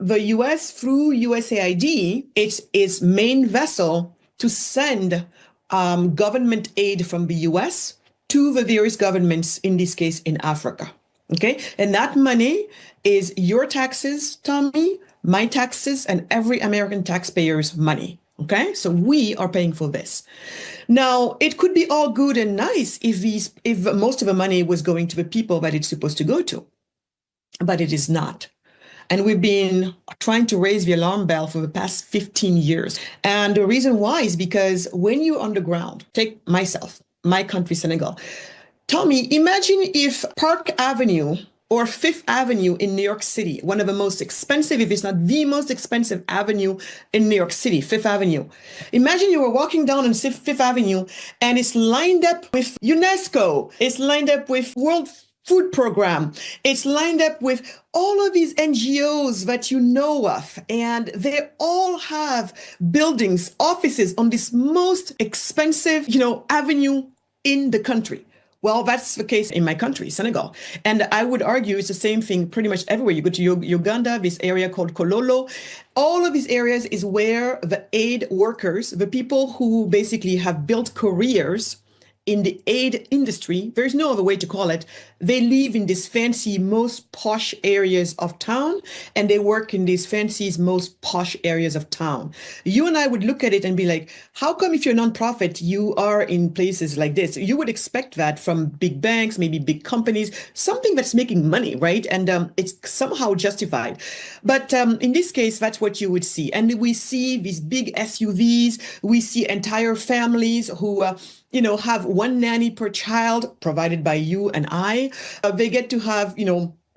the US, through USAID, it's its main vessel to send government aid from the US to the various governments, in this case, in Africa. Okay. And that money is your taxes, Tommy, my taxes, and every American taxpayer's money. Okay. So we are paying for this. Now, it could be all good and nice if most of the money was going to the people that it's supposed to go to, but it is not. And we've been trying to raise the alarm bell for the past 15 years. And the reason why is because when you're on the ground, take myself, my country, Senegal. Tommy, imagine if Park Avenue or Fifth Avenue in New York City, one of the most expensive, if it's not the most expensive avenue in New York City, Fifth Avenue. Imagine you were walking down on Fifth Avenue and it's lined up with UNESCO. It's lined up with World Food Program. It's lined up with all of these NGOs that you know of, and they all have buildings, offices on this most expensive, avenue in the country. Well, that's the case in my country, Senegal. And I would argue it's the same thing pretty much everywhere. You go to Uganda, this area called Kololo. All of these areas is where the aid workers, the people who basically have built careers in the aid industry, there's no other way to call it, they live in these fancy, most posh areas of town, and they work in these fancy, most posh areas of town. You and I would look at it and be like, how come if you're a nonprofit, you are in places like this? You would expect that from big banks, maybe big companies, something that's making money, right? And it's somehow justified. But in this case, that's what you would see. And we see these big SUVs, we see entire families who have one nanny per child provided by you and I. They get to have,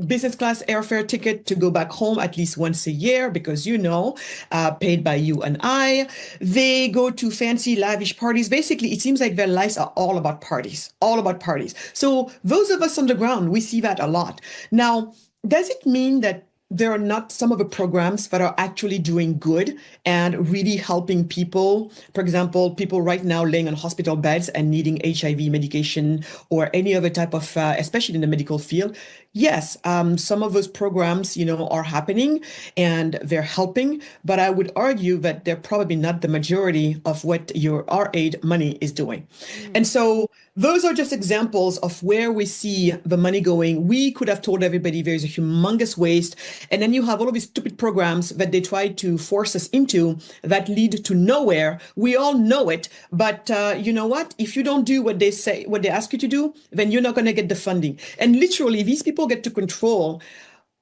business class airfare ticket to go back home at least once a year because, paid by you and I. They go to fancy, lavish parties. Basically, it seems like their lives are all about parties, all about parties. So those of us on the ground, we see that a lot. Now, does it mean that there are not some of the programs that are actually doing good and really helping people? For example, people right now laying on hospital beds and needing HIV medication or any other type of, especially in the medical field. Yes, some of those programs, are happening and they're helping, but I would argue that they're probably not the majority of what our aid money is doing. And so those are just examples of where we see the money going. We could have told everybody there's a humongous waste. And then you have all of these stupid programs that they try to force us into that lead to nowhere. We all know it. But you know what? If you don't do what they say, what they ask you to do, then you're not going to get the funding. And literally, these people get to control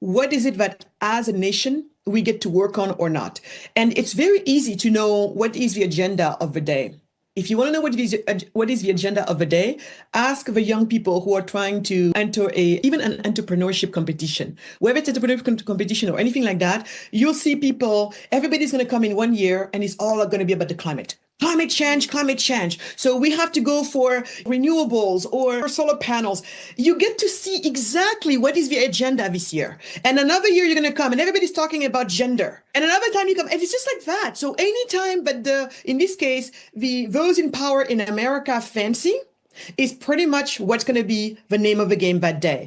what is it that as a nation we get to work on or not. And it's very easy to know what is the agenda of the day. If you want to know what is the agenda of the day, ask the young people who are trying to enter even an entrepreneurship competition. Whether it's an entrepreneurship competition or anything like that, you'll see people, everybody's going to come in one year and it's all going to be about the climate. Climate change. So we have to go for renewables or solar panels. You get to see exactly what is the agenda this year. And another year you're going to come and everybody's talking about gender. And another time you come and it's just like that. So anytime, but in this case, those in power in America fancy is pretty much what's going to be the name of the game that day.